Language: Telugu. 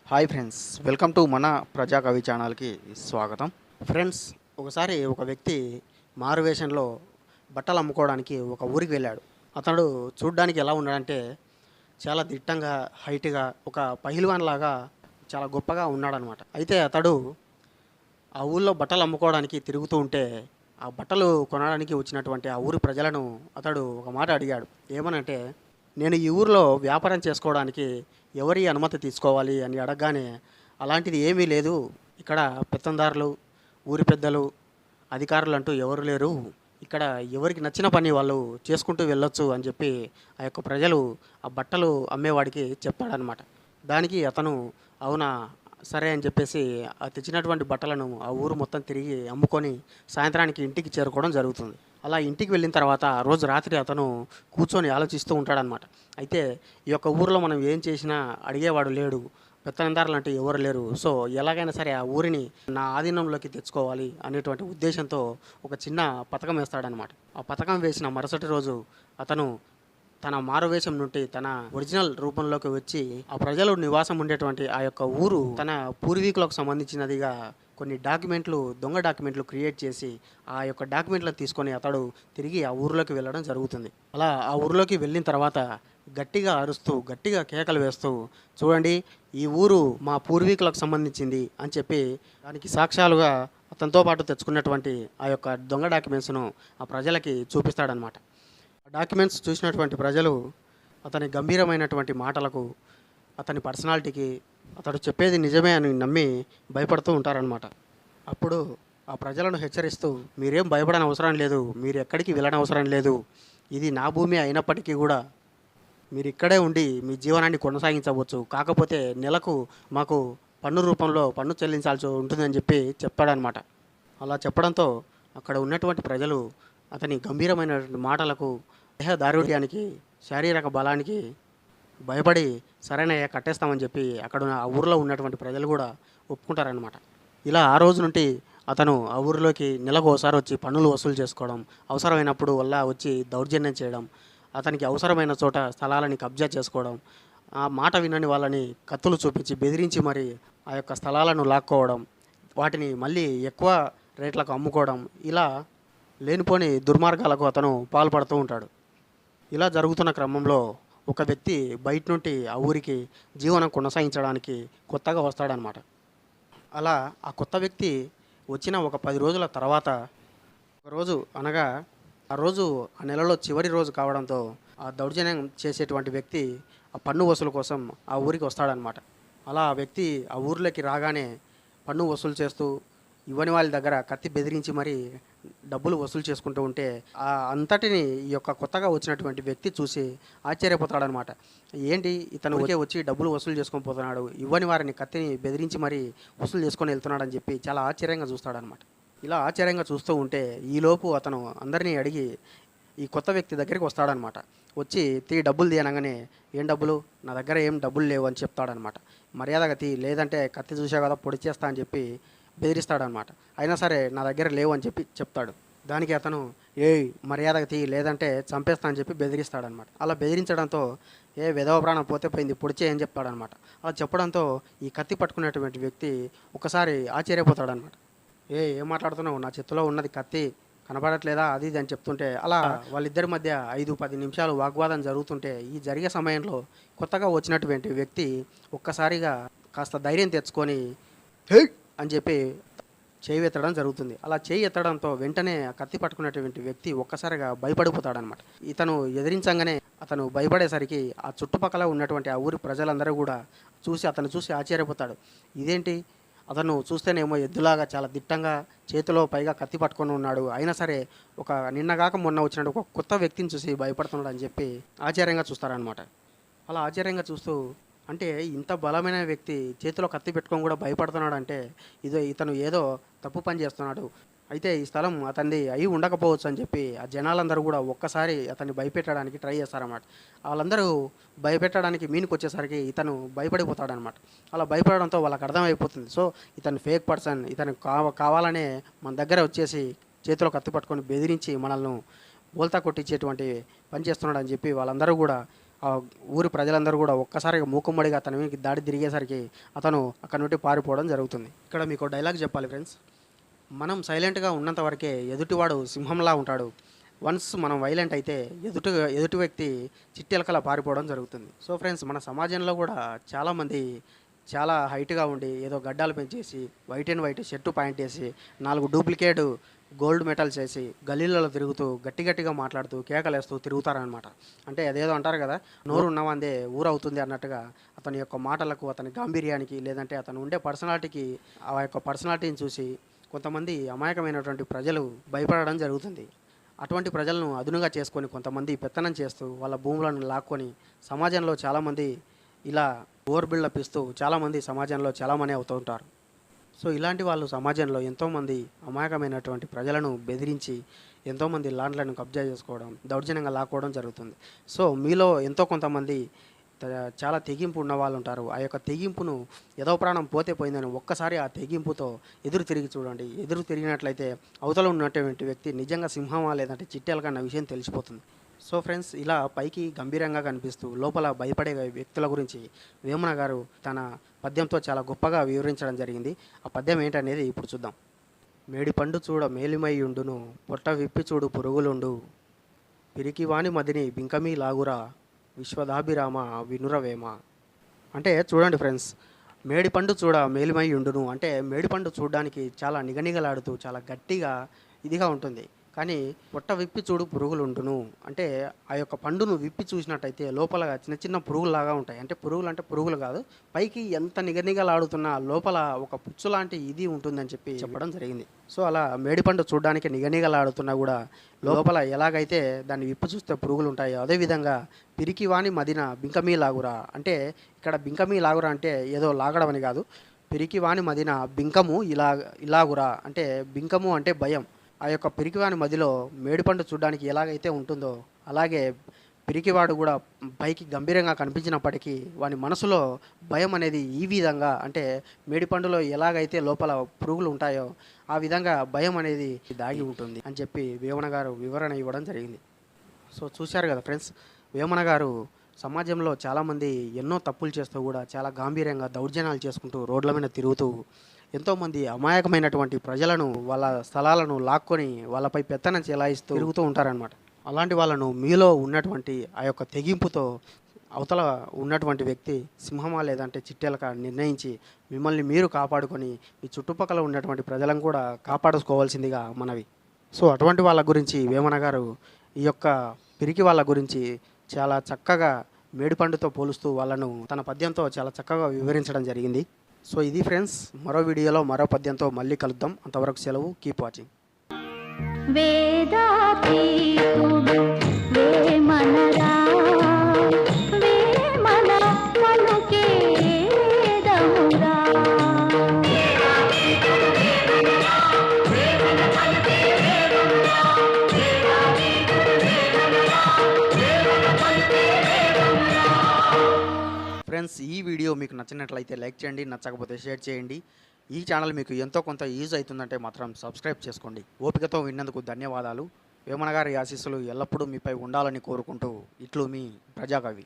హాయ్ ఫ్రెండ్స్, వెల్కమ్ టు మన ప్రజా కవి ఛానల్కి స్వాగతం. ఫ్రెండ్స్, ఒకసారి ఒక వ్యక్తి మారువేషంలో బట్టలు అమ్ముకోవడానికి ఒక ఊరికి వెళ్ళాడు. అతడు చూడ్డానికి ఎలా ఉన్నాడంటే చాలా దిట్టంగా, హైట్గా, ఒక పహిల్వాన్ లాగా చాలా గొప్పగా ఉన్నాడనమాట. అయితే అతడు ఆ ఊళ్ళో బట్టలు అమ్ముకోవడానికి తిరుగుతూ ఉంటే ఆ బట్టలు కొనడానికి వచ్చినటువంటి ఆ ఊరి ప్రజలను అతడు ఒక మాట అడిగాడు. ఏమనంటే, నేను ఈ ఊరిలో వ్యాపారం చేసుకోవడానికి ఎవరి అనుమతి తీసుకోవాలి అని అడగగానే, అలాంటిది ఏమీ లేదు, ఇక్కడ పెత్తందారులు, ఊరి పెద్దలు, అధికారులు అంటూ ఎవరు లేరు, ఇక్కడ ఎవరికి నచ్చిన పని వాళ్ళు చేసుకుంటూ వెళ్ళొచ్చు అని చెప్పి ఆ యొక్క ప్రజలు ఆ బట్టలు అమ్మేవాడికి చెప్తాడనమాట. దానికి అతను అవునా, సరే అని చెప్పేసి ఆ తెచ్చినటువంటి బట్టలను ఆ ఊరు మొత్తం తిరిగి అమ్ముకొని సాయంత్రానికి ఇంటికి చేరుకోవడం జరుగుతుంది. అలా ఇంటికి వెళ్ళిన తర్వాత ఆ రోజు రాత్రి అతను కూర్చొని ఆలోచిస్తూ ఉంటాడనమాట. అయితే ఈ యొక్క ఊరిలో మనం ఏం చేసినా అడిగేవాడు లేడు, పెత్తందారులు అంటే ఎవరు లేరు, సో ఎలాగైనా సరే ఆ ఊరిని నా ఆధీనంలోకి తెచ్చుకోవాలి అనేటువంటి ఉద్దేశంతో ఒక చిన్న పథకం వేస్తాడనమాట. ఆ పథకం వేసిన మరుసటి రోజు అతను తన మారువేషం నుండి తన ఒరిజినల్ రూపంలోకి వచ్చి ఆ ప్రజలు నివాసం ఉండేటువంటి ఆ యొక్క ఊరు తన పూర్వీకులకు సంబంధించినదిగా కొన్ని డాక్యుమెంట్లు, దొంగ డాక్యుమెంట్లు క్రియేట్ చేసి ఆ యొక్క డాక్యుమెంట్లను తీసుకొని అతడు తిరిగి ఆ ఊరిలోకి వెళ్ళడం జరుగుతుంది. అలా ఆ ఊరిలోకి వెళ్ళిన తర్వాత గట్టిగా అరుస్తూ, గట్టిగా కేకలు వేస్తూ, చూడండి, ఈ ఊరు మా పూర్వీకులకు సంబంధించింది అని చెప్పి దానికి సాక్ష్యాలుగా అతనితో పాటు తెచ్చుకున్నటువంటి ఆ యొక్క దొంగ డాక్యుమెంట్స్ను ఆ ప్రజలకి చూపిస్తాడనమాట. డాక్యుమెంట్స్ చూసినటువంటి ప్రజలు అతని గంభీరమైనటువంటి మాటలకు, అతని పర్సనాలిటీకి, అతడు చెప్పేది నిజమే అని నమ్మి భయపడుతూ ఉంటారనమాట. అప్పుడు ఆ ప్రజలను హెచ్చరిస్తూ, మీరేం భయపడని అవసరం లేదు, మీరు ఎక్కడికి వెళ్ళని అవసరం లేదు, ఇది నా భూమి అయినప్పటికీ కూడా మీరు ఇక్కడే ఉండి మీ జీవనాన్ని కొనసాగించవచ్చు, కాకపోతే నెలకు మాకు పన్ను రూపంలో పన్ను చెల్లించాల్సి ఉంటుందని చెప్పి చెప్పాడనమాట. అలా చెప్పడంతో అక్కడ ఉన్నటువంటి ప్రజలు అతని గంభీరమైనటువంటి మాటలకు, దేహ దారుఢ్యానికి, శారీరక బలానికి భయపడి సరేనయ్యా కట్టేస్తామని చెప్పి అక్కడ ఆ ఊరిలో ఉన్నటువంటి ప్రజలు కూడా ఒప్పుకుంటారనమాట. ఇలా ఆ రోజు నుండి అతను ఆ ఊరిలోకి నెలకు ఒకసారి వచ్చి పన్నులు వసూలు చేసుకోవడం, అవసరమైనప్పుడు వల్ల వచ్చి దౌర్జన్యం చేయడం, అతనికి అవసరమైన చోట స్థలాలని కబ్జా చేసుకోవడం, ఆ మాట వినని వాళ్ళని కత్తులు చూపించి బెదిరించి మరి ఆ యొక్క స్థలాలను లాక్కోవడం, వాటిని మళ్ళీ ఎక్కువ రేట్లకు అమ్ముకోవడం, ఇలా లేనిపోని దుర్మార్గాలకు అతను పాల్పడుతూ ఉంటాడు. ఇలా జరుగుతున్న క్రమంలో ఒక వ్యక్తి బయట నుండి ఆ ఊరికి జీవనం కొనసాగించడానికి కొత్తగా వస్తాడనమాట. అలా ఆ కొత్త వ్యక్తి వచ్చిన ఒక 10 రోజుల తర్వాత ఒకరోజు అనగా ఆ రోజు ఆ నెలలో చివరి రోజు కావడంతో ఆ దౌర్జన్యం చేసేటువంటి వ్యక్తి ఆ పన్ను వసూలు కోసం ఆ ఊరికి వస్తాడనమాట. అలా ఆ వ్యక్తి ఆ ఊర్లోకి రాగానే పన్ను వసూలు చేస్తూ ఇవ్వని వాళ్ళ దగ్గర కత్తి బెదిరించి మరి డబ్బులు వసూలు చేసుకుంటూ ఉంటే ఆ అంతటిని ఈ యొక్క కొత్తగా వచ్చినటువంటి వ్యక్తి చూసి ఆశ్చర్యపోతాడనమాట. ఏంటి ఇతను ఊరికే వచ్చి డబ్బులు వసూలు చేసుకొని పోతున్నాడు, ఇవ్వని వారిని కత్తిని బెదిరించి మరి వసూలు చేసుకొని వెళ్తున్నాడని చెప్పి చాలా ఆశ్చర్యంగా చూస్తాడనమాట. ఇలా ఆశ్చర్యంగా చూస్తూ ఉంటే ఈలోపు అతను అందరినీ అడిగి ఈ కొత్త వ్యక్తి దగ్గరికి వస్తాడనమాట. వచ్చి డబ్బులు తీయనగానే, ఏం డబ్బులు, నా దగ్గర ఏం డబ్బులు లేవు అని చెప్తాడనమాట. మర్యాదగా లేదంటే కత్తి చూసా కదా పొడి చేస్తా అని చెప్పి బెదిరిస్తాడనమాట. అయినా సరే నా దగ్గర లేవు అని చెప్పి చెప్తాడు. దానికి అతను మర్యాదగా లేదంటే చంపేస్తా అని చెప్పి బెదిరిస్తాడనమాట. అలా బెదిరించడంతో విధవ ప్రాణం పోతే పోయింది, పొడిచే అని చెప్తాడనమాట. అలా చెప్పడంతో ఈ కత్తి పట్టుకునేటువంటి వ్యక్తి ఒకసారి ఆశ్చర్యపోతాడనమాట. ఏం మాట్లాడుతున్నావు, నా చేతిలో ఉన్నది కత్తి కనపడట్లేదా, అది ఇది అని చెప్తుంటే అలా వాళ్ళిద్దరి మధ్య 5-10 నిమిషాలు వాగ్వాదం జరుగుతుంటే ఈ జరిగే సమయంలో కొత్తగా వచ్చినటువంటి వ్యక్తి ఒక్కసారిగా కాస్త ధైర్యం తెచ్చుకొని హే అని చెప్పి చేయి ఎత్తడం జరుగుతుంది. అలా చేయి ఎత్తడంతో వెంటనే ఆ కత్తి పట్టుకున్నటువంటి వ్యక్తి ఒక్కసారిగా భయపడిపోతాడనమాట. ఇతను ఎదిరించగానే అతను భయపడేసరికి ఆ చుట్టుపక్కల ఉన్నటువంటి ఆ ఊరి ప్రజలందరూ కూడా అతను చూసి ఆశ్చర్యపోతాడు. ఇదేంటి, అతను చూస్తేనేమో ఎద్దులాగా చాలా దిట్టంగా చేతిలో పైగా కత్తి పట్టుకొని ఉన్నాడు, అయినా సరే ఒక నిన్నగాక మొన్న వచ్చినట్టు ఒక కొత్త వ్యక్తిని చూసి భయపడుతున్నాడు అని చెప్పి ఆశ్చర్యంగా చూస్తారనమాట. అలా ఆశ్చర్యంగా చూస్తూ, అంటే ఇంత బలమైన వ్యక్తి చేతిలో కత్తి పెట్టుకొని కూడా భయపడుతున్నాడు అంటే ఇతను ఏదో తప్పు పని చేస్తున్నాడు, అయితే ఈ స్థలం అతనిది అయి ఉండకపోవచ్చు అని చెప్పి ఆ జనాలందరూ కూడా ఒక్కసారి అతన్ని భయపెట్టడానికి ట్రై చేస్తారన్నమాట. వాళ్ళందరూ భయపెట్టడానికి మీనికి వచ్చేసరికి ఇతను భయపడిపోతాడనమాట. అలా భయపడడంతో వాళ్ళకి అర్థమైపోతుంది, సో ఇతను ఫేక్ పర్సన్, ఇతను కావాలనే మన దగ్గర వచ్చేసి చేతిలో కత్తి పట్టుకొని బెదిరించి మనల్ని బోల్తా కొట్టించేటువంటి పని చేస్తున్నాడు అని చెప్పి వాళ్ళందరూ కూడా ఆ ఊరి ప్రజలందరూ కూడా ఒక్కసారిగా మూకుమ్మడిగా అతని మీదకి దాడి తిరిగేసరికి అతను అక్కడి నుండి పారిపోవడం జరుగుతుంది. ఇక్కడ మీకు డైలాగ్ చెప్పాలి ఫ్రెండ్స్. మనం సైలెంట్గా ఉన్నంత వరకే ఎదుటివాడు సింహంలా ఉంటాడు. వన్స్ మనం వైలెంట్ అయితే ఎదుటి వ్యక్తి చిట్టెలకలా పారిపోవడం జరుగుతుంది. సో ఫ్రెండ్స్, మన సమాజంలో కూడా చాలామంది చాలా హైట్గా ఉండి ఏదో గడ్డాలు పెంచేసి white and white shirt pant వేసి 4 డూప్లికేట్ గోల్డ్ మెటల్స్ వేసి గల్లీలలో తిరుగుతూ గట్టిగా మాట్లాడుతూ కేకలేస్తూ తిరుగుతారనమాట. అంటే అదేదో అంటారు కదా, నోరు ఉన్నవాందే ఊరు అవుతుంది అన్నట్టుగా అతని యొక్క మాటలకు, అతని గాంభీర్యానికి, లేదంటే అతను ఉండే పర్సనాలిటీకి, ఆ యొక్క పర్సనాలిటీని చూసి కొంతమంది అమాయకమైనటువంటి ప్రజలు భయపడడం జరుగుతుంది. అటువంటి ప్రజలను అదునుగా చేసుకొని కొంతమంది పెత్తనం చేస్తూ వాళ్ళ భూములను లాక్కొని సమాజంలో చాలామంది ఇలా ఓవర్ బిల్డప్ ఇస్తూ చాలామంది సమాజంలో చాలామంది అవుతూ ఉంటారు. సో ఇలాంటి వాళ్ళు సమాజంలో ఎంతోమంది అమాయకమైనటువంటి ప్రజలను బెదిరించి ఎంతోమంది ల్యాండ్లను కబ్జా చేసుకోవడం, దౌర్జన్యంగా లాక్కోవడం జరుగుతుంది. సో మీలో ఎంతో కొంతమంది చాలా తెగింపు ఉన్న వాళ్ళు ఉంటారు. ఆ యొక్క తెగింపును ఏదో ప్రాణం పోతే పోయిందని ఒక్కసారి ఆ తెగింపుతో ఎదురు తిరిగి చూడండి. ఎదురు తిరిగినట్లయితే అవతల ఉన్నటువంటి వ్యక్తి నిజంగా సింహమా లేదంటే చిట్టెలక అన్న విషయం తెలిసిపోతుంది. సో ఫ్రెండ్స్, ఇలా పైకి గంభీరంగా కనిపిస్తూ లోపల భయపడే వ్యక్తుల గురించి వేమన గారు తన పద్యంతో చాలా గొప్పగా వివరించడం జరిగింది. ఆ పద్యం ఏంటనేది ఇప్పుడు చూద్దాం. మేడి పండు చూడ మేలిమయ్యుండును, పొట్ట విప్పి చూడు పురుగులుండు, పిరికివాని మదిని బింకమీ లాగురా, విశ్వదాభిరామ వినురవేమ. అంటే చూడండి ఫ్రెండ్స్, మేడిపండు చూడ మేలిమయ్యుండును అంటే మేడిపండు చూడడానికి చాలా నిగనిగలాడుతూ చాలా గట్టిగా ఇదిగా ఉంటుంది. కానీ పొట్ట విప్పి చూడు పురుగులుండును అంటే ఆ యొక్క పండును విప్పి చూసినట్టయితే లోపల చిన్న పురుగులాగా ఉంటాయి. అంటే పురుగులు కాదు, పైకి ఎంత నిగనిగలాడుతున్నా లోపల ఒక పుచ్చు లాంటి ఇది ఉంటుందని చెప్పడం జరిగింది. సో అలా మేడిపండు చూడడానికి నిగనిగలాడుతున్నా కూడా లోపల ఎలాగైతే దాన్ని విప్పి చూస్తే పురుగులు ఉంటాయో అదేవిధంగా పిరికివాని మదిన బింకమీ లాగురా అంటే ఇక్కడ బింకమీ లాగురా అంటే ఏదో లాగడం అని కాదు. పిరికివాని మదిన బింకము ఇలాగురా అంటే బింకము అంటే భయం. ఆ యొక్క పిరికివాని మదిలో మేడిపండు చూడడానికి ఎలాగైతే ఉంటుందో అలాగే పిరికివాడు కూడా పైకి గంభీరంగా కనిపించినప్పటికీ వాని మనసులో భయం అనేది ఈ విధంగా అంటే మేడిపండులో ఎలాగైతే లోపల పురుగులు ఉంటాయో ఆ విధంగా భయం అనేది దాగి ఉంటుంది అని చెప్పి వేమన గారు వివరణ ఇవ్వడం జరిగింది. సో చూశారు కదా ఫ్రెండ్స్, వేమన గారు సమాజంలో చాలామంది ఎన్నో తప్పులు చేస్తూ కూడా చాలా గాంభీర్యంగా దౌర్జన్యాలు చేసుకుంటూ రోడ్ల మీద తిరుగుతూ ఎంతోమంది అమాయకమైనటువంటి ప్రజలను వాళ్ళ స్థలాలను లాక్కొని వాళ్ళపై పెత్తనం చెలాయిస్తూ తిరుగుతూ ఉంటారనమాట. అలాంటి వాళ్ళను మీలో ఉన్నటువంటి ఆ యొక్క తెగింపుతో అవతల ఉన్నటువంటి వ్యక్తి సింహమా లేదంటే చిట్టెలక నిర్ణయించి మిమ్మల్ని మీరు కాపాడుకొని మీ చుట్టుపక్కల ఉన్నటువంటి ప్రజలను కూడా కాపాడుకోవాల్సిందిగా మనవి. సో అటువంటి వాళ్ళ గురించి వేమన గారు ఈ యొక్క పిరికి వాళ్ళ గురించి చాలా చక్కగా మేడిపండుతో పోలుస్తూ వాళ్ళను తన పద్యంతో చాలా చక్కగా వివరించడం జరిగింది. సో ఇది ఫ్రెండ్స్, మరో వీడియోలో మరో పద్యంతో మళ్ళీ కలుద్దాం. అంతవరకు సెలవు. Keep watching. ఫ్రెండ్స్, ఈ వీడియో మీకు నచ్చినట్లయితే లైక్ చేయండి, నచ్చకపోతే షేర్ చేయండి. ఈ ఛానల్ మీకు ఎంతో కొంత యూజ్ అవుతుందంటే మాత్రం సబ్స్క్రైబ్ చేసుకోండి. ఓపికతో విన్నందుకు ధన్యవాదాలు. వేమన గారి ఆశీస్సులు ఎల్లప్పుడూ మీపై ఉండాలని కోరుకుంటూ ఇట్లు మీ ప్రజాకవి.